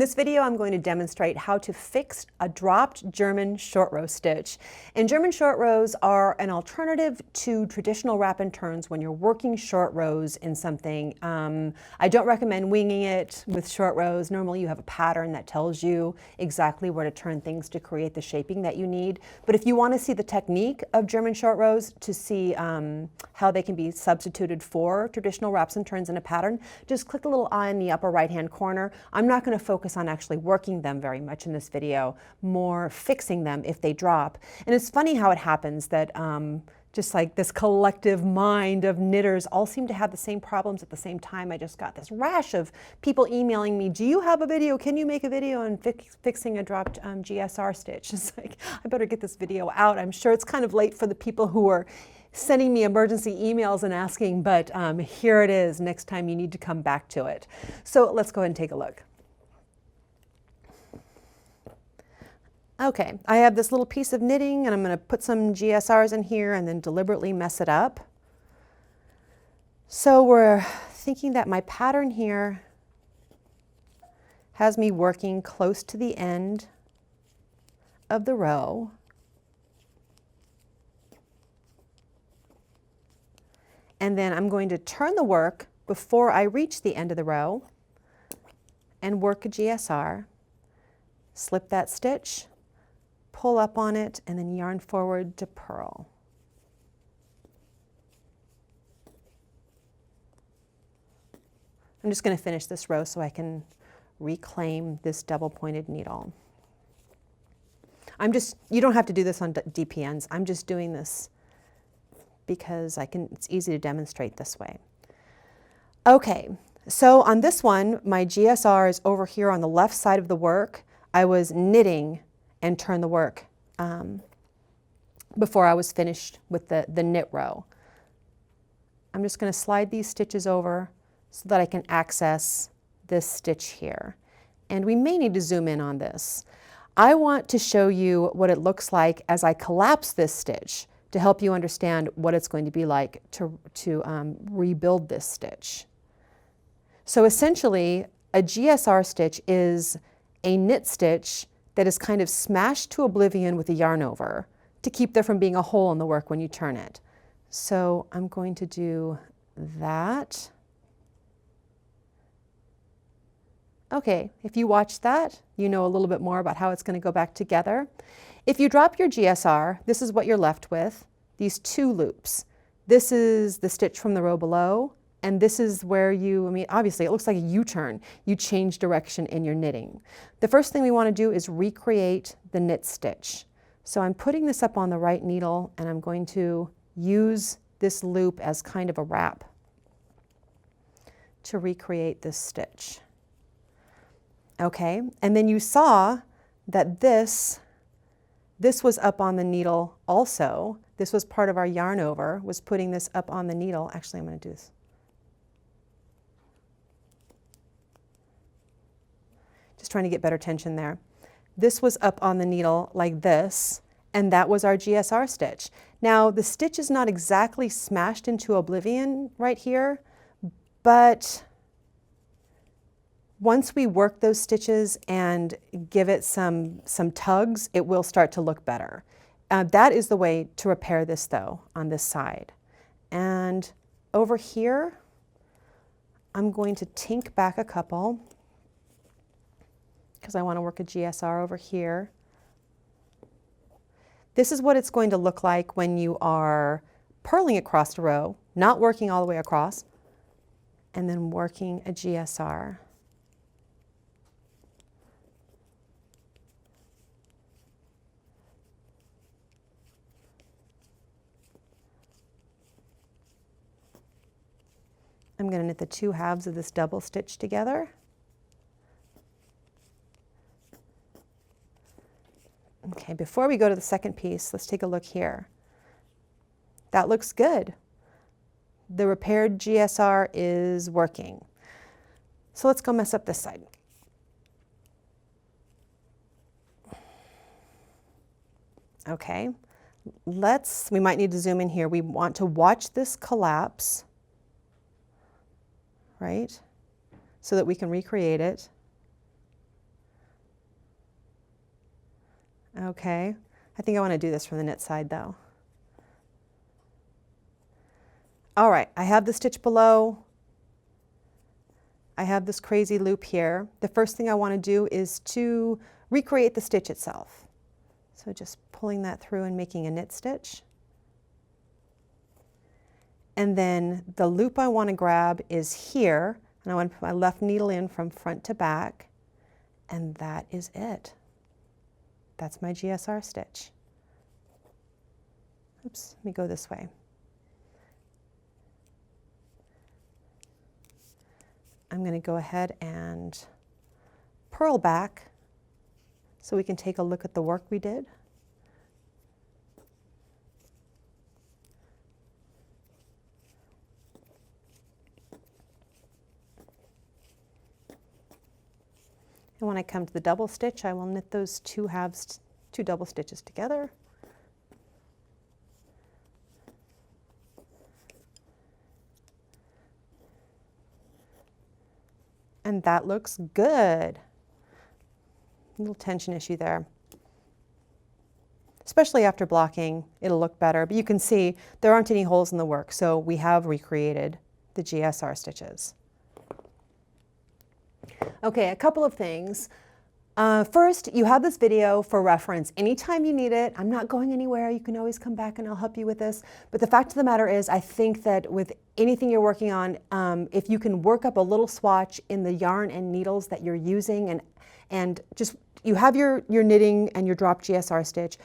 this video, I'm going to demonstrate how to fix a dropped German short row stitch. And German short rows are an alternative to traditional wrap and turns when you're working short rows in something. I don't recommend winging it with short rows. Normally you have a pattern that tells you exactly where to turn things to create the shaping that you need. But if you want to see the technique of German short rows to see how they can be substituted for traditional wraps and turns in a pattern, just click the little eye in the upper right hand corner. I'm not going to focus on actually working them very much in this video, more fixing them if they drop. And it's funny how it happens that just like this collective mind of knitters all seem to have the same problems at the same time. I just got this rash of people emailing me, do you have a video? Can you make a video on fixing a dropped GSR stitch? It's like, I better get this video out. I'm sure it's kind of late for the people who are sending me emergency emails and asking, but here it is. Next time you need to come back to it. So let's go ahead and take a look. Okay, I have this little piece of knitting and I'm going to put some GSRs in here and then deliberately mess it up. So we're thinking that my pattern here has me working close to the end of the row. And then I'm going to turn the work before I reach the end of the row and work a GSR, slip that stitch, pull up on it, and then yarn forward to purl. I'm just going to finish this row so I can reclaim this double-pointed needle. You don't have to do this on DPNs. I'm just doing this because it's easy to demonstrate this way. Okay, so on this one, my GSR is over here on the left side of the work. I was knitting and turned the work before I was finished with the knit row. I'm just going to slide these stitches over so that I can access this stitch here. And we may need to zoom in on this. I want to show you what it looks like as I collapse this stitch to help you understand what it's going to be like to rebuild this stitch. So essentially, a GSR stitch is a knit stitch that is kind of smashed to oblivion with a yarn over to keep there from being a hole in the work when you turn it. So I'm going to do that. Okay, if you watch that, you know a little bit more about how it's going to go back together. If you drop your GSR, this is what you're left with, these two loops. This is the stitch from the row below, and this is where obviously it looks like a U-turn. You change direction in your knitting. The first thing we want to do is recreate the knit stitch. So I'm putting this up on the right needle, and I'm going to use this loop as kind of a wrap to recreate this stitch. Okay, and then you saw that this was up on the needle also. This was part of our yarn over, was putting this up on the needle. Actually, I'm going to do this. Just trying to get better tension there. This was up on the needle like this, and that was our GSR stitch. Now, the stitch is not exactly smashed into oblivion right here, but once we work those stitches and give it some tugs, it will start to look better. That is the way to repair this though, on this side. And over here, I'm going to tink back a couple because I want to work a GSR over here. This is what it's going to look like when you are purling across the row, not working all the way across, and then working a GSR. I'm going to knit the two halves of this double stitch together. Okay, before we go to the second piece, let's take a look here. That looks good. The repaired GSR is working. So let's go mess up this side. Okay, we might need to zoom in here. We want to watch this collapse, right? So that we can recreate it. Okay, I think I want to do this from the knit side though. All right, I have the stitch below. I have this crazy loop here. The first thing I want to do is to recreate the stitch itself. So just pulling that through and making a knit stitch. And then the loop I want to grab is here, and I want to put my left needle in from front to back, and that is it. That's my GSR stitch. Oops, let me go this way. I'm going to go ahead and purl back so we can take a look at the work we did. And when I come to the double stitch, I will knit those two halves, two double stitches together. And that looks good. A little tension issue there. Especially after blocking, it'll look better. But you can see there aren't any holes in the work, so we have recreated the GSR stitches. Okay, a couple of things. First, you have this video for reference anytime you need it. I'm not going anywhere. You can always come back and I'll help you with this. But the fact of the matter is, I think that with anything you're working on, if you can work up a little swatch in the yarn and needles that you're using, and just, you have your knitting and your drop GSR stitch,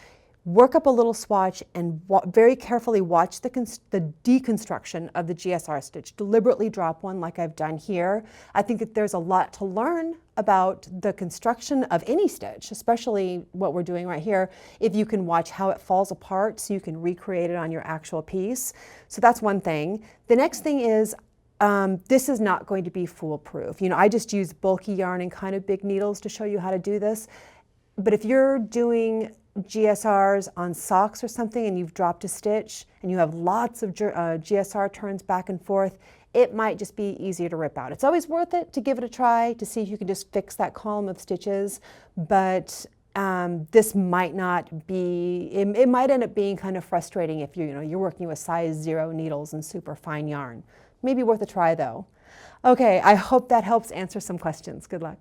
work up a little swatch and very carefully watch the deconstruction of the GSR stitch. Deliberately drop one like I've done here. I think that there's a lot to learn about the construction of any stitch, especially what we're doing right here, if you can watch how it falls apart so you can recreate it on your actual piece. So that's one thing. The next thing is, this is not going to be foolproof. You know, I just use bulky yarn and kind of big needles to show you how to do this. But if you're doing GSRs on socks or something and you've dropped a stitch and you have lots of GSR turns back and forth, it might just be easier to rip out. It's always worth it to give it a try to see if you can just fix that column of stitches, but this might not be, it might end up being kind of frustrating if you're working with size 0 needles and super fine yarn. Maybe worth a try though. Okay, I hope that helps answer some questions. Good luck.